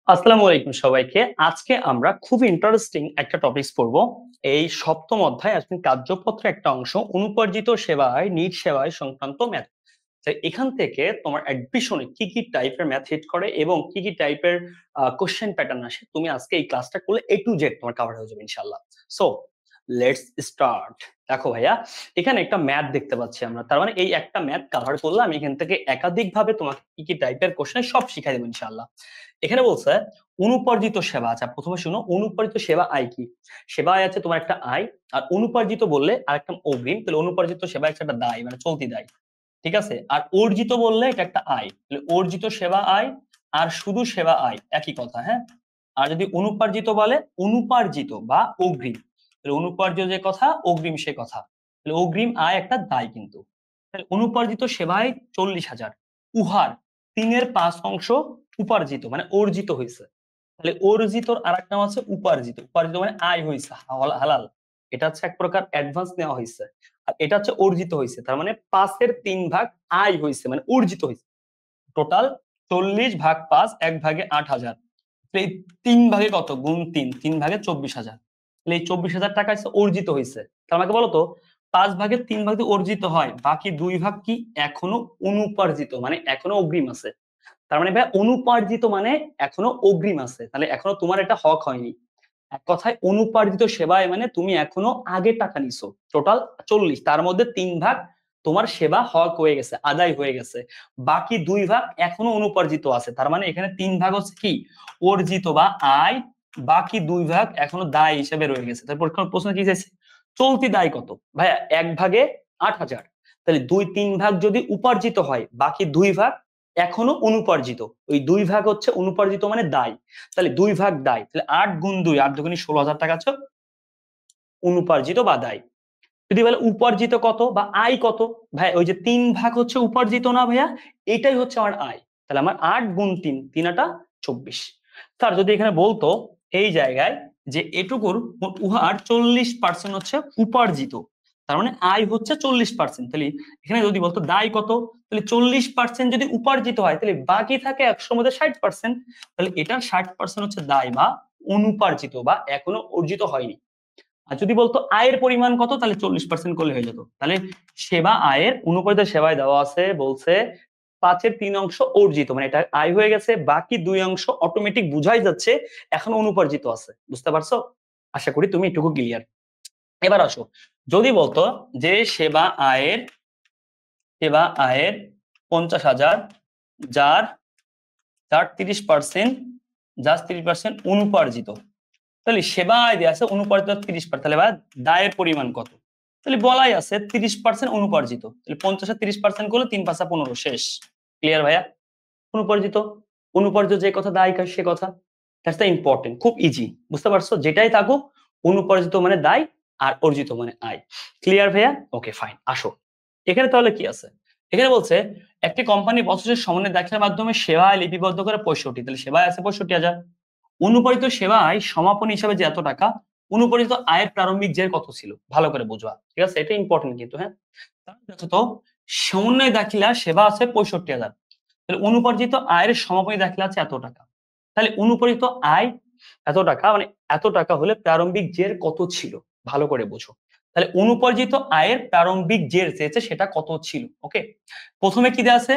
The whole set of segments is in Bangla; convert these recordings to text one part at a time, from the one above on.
আসসালামু আলাইকুম সবাইকে। আজকে আমরা খুব ইন্টারেস্টিং একটা টপিকস পড়বো। এই সপ্তম অধ্যায় আজকে কার্যপত্রের একটা অংশ অনুপার্জিত সেবায় নিট সেবায় সংক্রান্ত ম্যাথ। তো এখান থেকে তোমার অ্যাডমিশনে কি কি টাইপের ম্যাথ হিট করে এবং কি কি টাইপের কোশ্চেন প্যাটার্ন আসে তুমি আজকে এই ক্লাসটা করলে A to Z তোমার কভার হয়ে যাবে ইনশাআল্লাহ। So let's start. দেখো ভাইয়া, এখানে একটা ম্যাথ দেখতে পাচ্ছি আমরা। তার মানে এই একটা ম্যাথ কভার করলে আমি এখান থেকে একাধিক ভাবে তোমাকে কি কি টাইপের কোশ্চেন সব শিখাই দেবো ইনশাআল্লাহ। এখানে বলছে অনুপার্জিত সেবা। আচ্ছা, প্রথমে শুনো অনুপার্জিত সেবা আয় কি। সেবা আয় আছে তোমার একটা আয়, আর অনুপার্জিত বললে আরেকটা অগ্রিম। তাহলে অনুপার্জিত সেবা একটা দায়, মানে চলতি দায়। ঠিক আছে, আর অর্জিত বললে এটা একটা আয়। তাহলে অর্জিত সেবা আয় আর শুধু সেবা আয় একই কথা, হ্যাঁ। আর যদি অনুপার্জিত বলে অনুপার্জিত বা অগ্রিম, তাহলে অনুপার্জিত যে কথা অগ্রিম সে কথা। তাহলে অগ্রিম আয় একটা দায় কিন্তু। তাহলে অনুপার্জিত সেবায় 40,000, উহার 3/5 উপার্জিত মানে অর্জিত হয়েছে। তাহলে অর্জিতর আরেক নাম আছে উপার্জিত। উপার্জিত মানে আয় হয়েছে, হালাল। এটা হচ্ছে এক প্রকার অ্যাডভান্স নেওয়া হয়েছে। আর এটা হচ্ছে অর্জিত হয়েছে, তার মানে 5/3 আয় হয়েছে মানে অর্জিত হয়েছে। টোটাল 40/5, 1/8,000। এই 3 ভাগে কত গুণ 3, 3/24,000। তাহলে এই 24,000 টাকা হচ্ছে অর্জিত হয়েছে। তার আমাকে বলো তো 5/3 যদি অর্জিত হয়, বাকি 2 ভাগ কি এখনো অনুপার্জিত মানে এখনো অগ্রিম আছে। তার মানে ভাই অনুপার্জিত মানে এখনো অগ্রিম আছে, তাহলে এখনো তোমার এটা হক হয়নি। এক কথায় অনুপার্জিত সেবায় মানে তুমি এখনো আগে টাকা নিছো টোটাল 40, তার মধ্যে 3 ভাগ তোমার সেবা হক হয়ে গেছে, আদায় হয়ে গেছে। বাকি 2 ভাগ এখনো অনুপার্জিত আছে, তার মানে এখানে 3 ভাগ হচ্ছে কি অর্জিত বা আয়, বাকি 2 ভাগ এখনো দায় হিসেবে রয়ে গেছে। তারপর প্রশ্ন কি চাইছে, চলতি দায় কত ভাইয়া 1/8,000। তাহলে 2-3 ভাগ যদি উপার্জিত হয়, বাকি 2 ভাগ এখনো অনুপার্জিত। ওই 2 ভাগ হচ্ছে অনুপার্জিত মানে দায়। তাহলে 2 ভাগ দায়, তাহলে 8 × 2, 8 × 2 = 16,000 টাকা আছে অনুপার্জিত বা দায়। যদি বলে উপার্জিত কত বা আয় কত, ভাই ওই যে 3 ভাগ হচ্ছে উপার্জিত না ভাইয়া, এটাই হচ্ছে আমার আয়। তাহলে আমার 8 × 3, 3 × 8 = 24। স্যার যদি এখানে বলতো এই জায়গায় যে এটুকুর উহার 40% হচ্ছে উপার্জিত, তার মানে আয় হচ্ছে 40%। তাহলে এখানে যদি বলতো দায় কত, তাহলে 40% যদি উপার্জিত হয় তাহলে বাকি থাকে 100-র মধ্যে 60%। তাহলে এটার 60% হচ্ছে দায় বা অনুপার্জিত বা এখনো অর্জিত হয়নি। আর যদি বলতো আয়ের পরিমাণ কত, তাহলে 40% করলে হয়ে যেত। তাহলে সেবা আয়ের অনুপার্জিত সেবায় দেওয়া আছে, বলছে 5/3 অর্জিত মানে এটা আয় হয়ে গেছে, বাকি 2 অটোমেটিক বুঝাই যাচ্ছে এখন অনুপার্জিত আছে। বুঝতে পারছো? আশা করি তুমি এটুকু ক্লিয়ার। এবার আসো, যদি বলতো যে সেবা আয়ের 50,000, যার যার 30%, যার 30% অনুপার্জিত। তাহলে সেবা আয় দেওয়া আছে অনুপার্জিত 30%, তাহলে এবার দায়ের পরিমাণ কত। তাহলে বলাই আছে 30% অনুপার্জিত, তাহলে 50 এর 30% করলে 3×5 = 15, শেষ। ক্লিয়ার ভাইয়া? অনুপার্জিত, অনুপার্জিত যে কথা দায় সে কথা। দ্যাটস দ্য ইম্পর্টেন্ট, খুব ইজি। বুঝতে পারছো? যেটাই থাকুক অনুপার্জিত মানে দায় আর অর্জিত মানে আয়। ক্লিয়ার ভাইয়া? Okay fine. আসো এখানে তাহলে কি আছে। এখানে বলছে একটি কোম্পানি বছরের সমন্বয় দাখিলার মাধ্যমে সেবায় লিপিবদ্ধ করে 65, তাহলে সেবায় আছে 65,000। অনুপার্জিত সেবায় সমাপনী হিসাবে যে এত টাকা, অনুপার্জিত আয়ের প্রারম্ভিক জের কত ছিল, ভালো করে বুঝবা। ঠিক আছে, এটা ইম্পর্টেন্ট কিন্তু, হ্যাঁ। তাহলে দেখো তো সমন্বয় দাখিলা সেবা আছে 65,000, তাহলে অনুপার্জিত আয়ের সমাপনী দাখিলা আছে এত টাকা। তাহলে অনুপার্জিত আয় এত টাকা, মানে এত টাকা হলে প্রারম্ভিক জের কত ছিল, ভালো করে বুঝো। তাহলে অনুপার্জিত আয়ের প্রারম্ভিক জের চেয়েছে সেটা কত ছিল। ওকে, প্রথমে কি দেওয়া আছে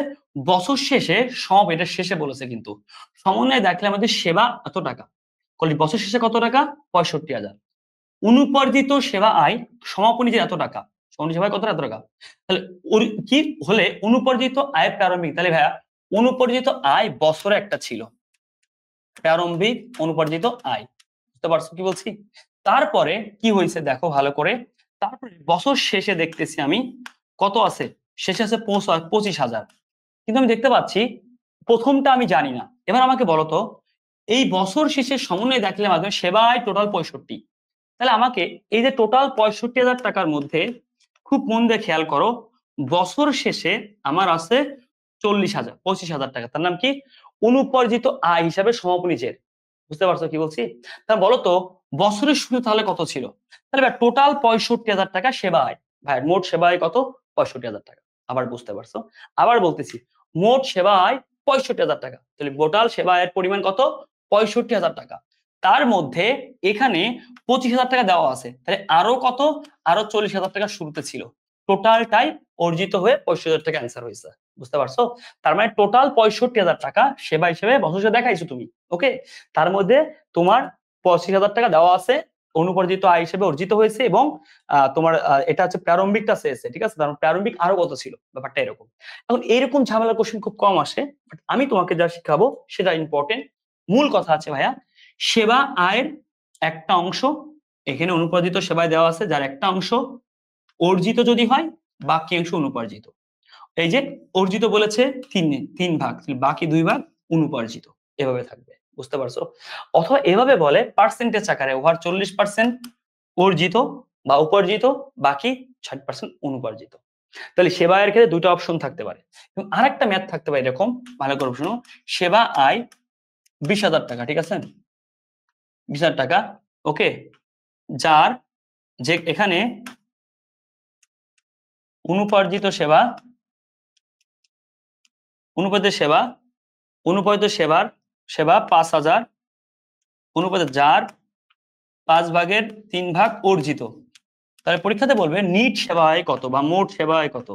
বছর শেষে সব, এটা শেষে বলেছে কিন্তু সমন্বয় দেখলে আমাদের সেবা এত টাকা, বছর শেষে কত টাকা 65,000। অনুপার্জিত সেবা আয় সমাপনী যে এত টাকা, সমাপনী সেবায় কত এত টাকা। তাহলে কি হলে অনুপার্জিত আয়ের প্রারম্ভিক, তাহলে ভাইয়া অনুপার্জিত আয় বছরে একটা ছিল প্রারম্ভিক অনুপার্জিত আয়। বুঝতে পারছো কি বলছি? তারপরে কি হয়েছে দেখো ভালো করে, তারপরে বছর শেষে দেখতেছি আমি কত আছে, শেষে আছে 25,000। কিন্তু আমি দেখতে পাচ্ছি প্রথমটা আমি জানি না। এবার আমাকে বলো তো এই বছর শেষে সমন্বয় দেখলে মাধ্যমে সেবায় টোটাল 65, তাহলে আমাকে এই যে টোটাল 65,000 টাকার মধ্যে খুব মন দিয়ে খেয়াল করো, বছর শেষে আমার আছে 40,000, 25,000 টাকা, তার নাম কি অনুপার্জিত আয় হিসাবে সমাপনী জের। বুঝতে পারছো কি বলছি? তা বলো তো বছরের শুরু তাহলে কত ছিল, তাহলে টোটাল 65,000 টাকা সেবা আয়। ভাই মোট সেবা আয় কত 65,000 টাকা। আবার বুঝতে পারছো? আবার বলতেছি মোট সেবা আয় 65,000 টাকা, তাহলে টোটাল সেবা আয়ের পরিমাণ কত 65,000 টাকা। তার মধ্যে এখানে 25,000 টাকা দেওয়া আছে, তাহলে আরো কত, আরো 40,000 টাকা শুরুতে ছিল, টোটালটাই অর্জিত হয়ে 65,000 টাকা অ্যান্সার হয়েছে। বুঝতে পারছো? তার মানে টোটাল 65,000 টাকা সেবা হিসেবে বছরে দেখাইছো তুমি। ওকে, তার মধ্যে তোমার 85,000 টাকা দেওয়া আছে অনুপার্জিত আয় হিসেবে অর্জিত হয়েছে, এবং তোমার এটা হচ্ছে প্রারম্ভিকটা চেয়েছে, ঠিক আছে? তার প্রারম্ভিক আরো কত ছিল, ব্যাপারটা এরকম। এখন এরকম ঝামেলার কোশ্চেন খুব কম আসে, বাট আমি তোমাকে যা শিখাবো সেটা ইম্পর্টেন্ট। মূল কথা আছে ভাইয়া, সেবা আয়ের একটা অংশ এখানে অনুপার্জিত সেবায় দেওয়া আছে, যার একটা অংশ অর্জিত যদি হয়, বাকি অংশ অনুপার্জিত। এই যে অর্জিত বলেছে তিন ভাগ, বাকি 2 ভাগ অনুপার্জিত, এভাবে থাকবে। বুঝতে পারছো? অথবা এভাবে বলে পার্সেন্টেজ আকারে, ওভার 40% অর্জিত বা উপার্জিত, বাকি 60% অনুপার্জিত। তাহলে সেবা আয়ের ক্ষেত্রে দুটো অপশন থাকতে পারে। এবং আরেকটা ম্যাথ থাকতে পারে এরকম, ভালো করে শুনো, সেবা আয় 20,000 টাকা, ঠিক আছে? 20,000 টাকা, ওকে, যার যে এখানে অনুপার্জিত সেবা, অনুপার্জিত সেবা 5,000, অনুপার্জিত যার 5 ভাগের 3 ভাগ অর্জিত। তাহলে পরীক্ষাতে বলবে নিট সেবা আয় কত বা মোট সেবা আয় কত।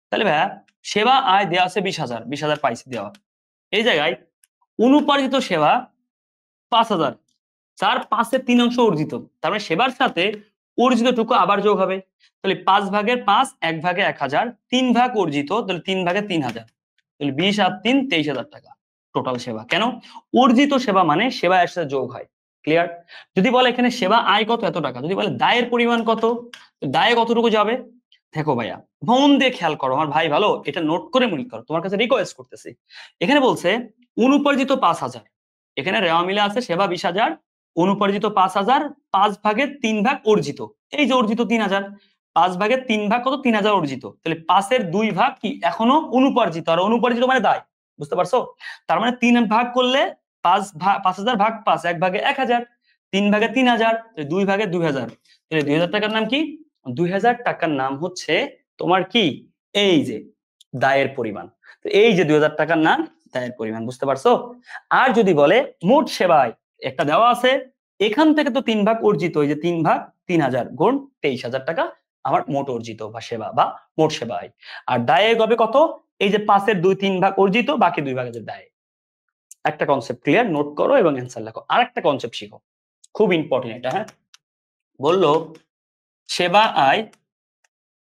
তাহলে ভাইয়া সেবা আয় দেওয়া আছে 20,000, 20,000 পাইছে দেওয়া। এই জায়গায় অনুপার্জিত সেবা 5,000, যার 5-এর 3 অংশ অর্জিত, তার মানে সেবার সাথে অর্জিতটুকু আবার যোগ হবে। তাহলে 5 ভাগের 5, 1 ভাগে 1,000, 3 ভাগ অর্জিত, তাহলে 3 ভাগে 3,000, তাহলে 20 আর 3 23,000 টাকা টোটাল সেবা। কেন? অর্জিত সেবা মানে সেবা এর সাথে যোগ হয়। ক্লিয়ার? যদি বলে এখানে সেবা আয় কত, এত টাকা, যদি বলে দায়ের পরিমাণ কত, দায়ে কতটুকু যাবে। দেখো ভাইয়া মন দিয়ে খেয়াল করো, আমার ভাই ভালো, এটা নোট করে মনে করো, তোমার কাছে রিকোয়েস্ট করতেছি। এখানে বলছে অনুপার্জিত 5,000, এখানে রেওয়া মিলে আছে সেবা 20,000, অনুপার্জিত 5,000, 5 ভাগের 3 ভাগ অর্জিত, এই যে অর্জিত 3,000, 5 ভাগের 3 ভাগ কত, 3,000 অর্জিত, তাহলে 5-এর 2 ভাগ কি এখনো অনুপার্জিত, আর অনুপার্জিত মানে দায়। বুঝতে পারছো? তার মানে 3 ভাগ করলে 5,000 ভাগ 5, 1 ভাগে 1,000, 3 ভাগে 3,000, 2 ভাগে 2,000, তাহলে 2,000 টাকার নাম কি? 2,000 টাকার নাম হচ্ছে তোমার কি, এই যে দায়ের পরিমাণ। তো এই যে 2,000 টাকার নাম দায়ের পরিমাণ। বুঝতে পারছো? আর যদি বলে মোট সেবায় একটা দেওয়া আছে, এখান থেকে তো 3 ভাগ অর্জিত, এই যে 3 ভাগ 3,000 গুণ 23,000 টাকা আমার মোট অর্জিত বা সেবা বা মোট সেবা আয়। আর দায়ে হবে কত, এই যে 5-এর 2/3 ভাগ অর্জিত, বাকি 2 ভাগের দায়ে। একটা কনসেপ্ট ক্লিয়ার, নোট করো এবং অ্যান্সার লেখো। আরেকটা কনসেপ্ট শিখো, খুব ইম্পর্টেন্ট এটা। হ্যাঁ, বললো সেবা আয়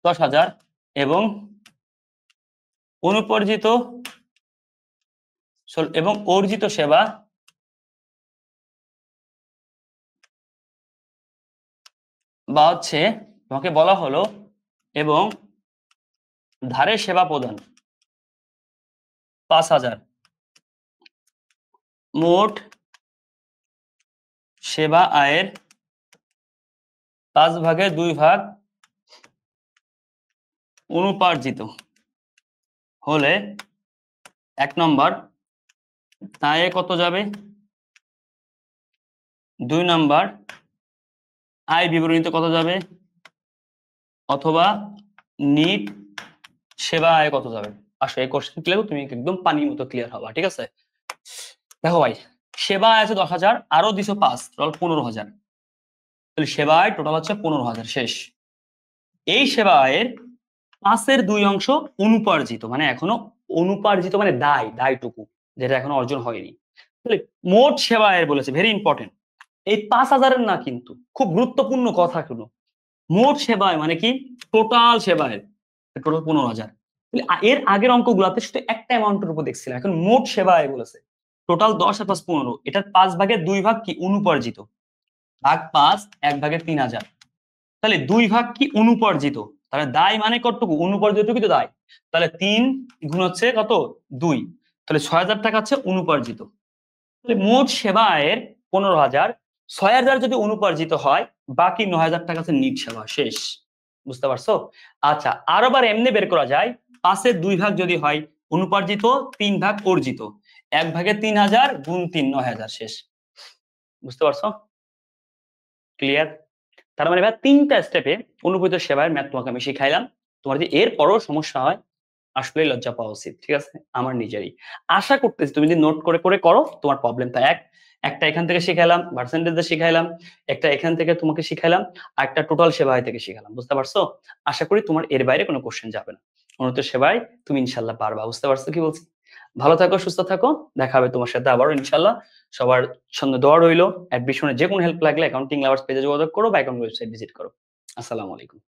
10,000 এবং অনুপার্জিত এবং অর্জিত সেবা বা হচ্ছে তোমাকে বলা হলো এবং ধারে সেবা প্রদান 5,000, মোট সেবা আয়ের 5 ভাগের 2 ভাগ অনুপার্জিত হলে 1 নম্বর দায়ে কত যাবে, 2 নম্বর আয় বিবরণীতে কত যাবে, অথবা নিট সেবা আয় কত যাবে। আসলে এই কোশ্চেন ক্লিয়ার, তুমি একদম পানির মতো ক্লিয়ার হবা। ঠিক আছে? দেখো ভাই, সেবা আয় আছে 10,000, আরো দিছো 5, টোটাল 15,000, তাহলে সেবা আয় টোটাল হচ্ছে 15,000 শেষ। এই সেবা আয়ের 5-এর 2 অংশ অনুপার্জিত, মানে এখনো অনুপার্জিত মানে দায়টুকু যেটা এখনো অর্জন হয়নি। তাহলে মোট সেবা আয়ের বলেছে, ভেরি ইম্পর্টেন্ট, এই 5,000-এর না, কিন্তু খুব গুরুত্বপূর্ণ কথা শুনো, মোট সেবায় মানে কি, টোটাল সেবায় টোটাল 15,000। এর আগের অঙ্কগুলোতে শুধু একটা অ্যামাউন্টের উপর দেখছিলাম, এখন মোট সেবায় বলেছে টোটাল 10 আর 5 15, এটার 5 ভাগের 2 ভাগ কি অনুপার্জিত, ভাগ 5, 1 ভাগের 3,000, তাহলে 2 ভাগ কি অনুপার্জিত, তাহলে দায় মানে কতটুকু, অনুপার্জিতটুকু তো দায়, তাহলে 3 গুণ হচ্ছে কত 2, তাহলে 6,000 টাকা হচ্ছে অনুপার্জিত। তাহলে মোট সেবা আয়ের 15,000, 6,000 যদি অনুপার্জিত হয়, বাকি 9,000 টাকা হচ্ছে নিট সেবা শেষ। বুঝতে পারছো? আচ্ছা, আর আবার এমনি বের করা যায়, 5-এর 2 ভাগ যদি হয় অনুপার্জিত, 3 ভাগ অর্জিত, 1 ভাগে 3,000 গুণ 3, 9,000 শেষ। বুঝতে পারছো? ক্লিয়ার? তার মানে ভাই 3টা স্টেপে অনুপার্জিত সেবার ম্যাথ তোমাকে আমি শিখাইলাম। তোমার যদি এর পরও সমস্যা হয় আসলেই লজ্জা পাওয়া উচিত। ঠিক আছে? আমার নিজেরই। আশা করতেছি তুমি যদি নোট করে, করে করো তোমার প্রবলেমটা একটা এখান থেকে শিখাইলাম, পার্সেন্টেজ দিয়ে শিখাইলাম, একটা এখান থেকে তোমাকে শিখাইলাম, আরেকটা টোটাল সেবায় থেকে শিখালাম। বুঝতে পারছো? আশা করি তোমার এর বাইরে কোনো কোয়েশ্চেন যাবে না। উন্নত সেবায় তুমি ইনশাআল্লাহ পারবা। বুঝতে পারছো কি বলছি? ভালো থাকো, সুস্থ থাকো। দেখা হবে তোমার সাথে আবারও ইনশাআল্লাহ। সবার জন্য দোয়া রইলো। অ্যাডমিশনে যেকোনো হেল্প লাগলে অ্যাকাউন্টিং লাভার্স পেজে যোগাযোগ করো বা অ্যাকাউন্ট ওয়েবসাইট ভিজিট করো। আসসালামু আলাইকুম।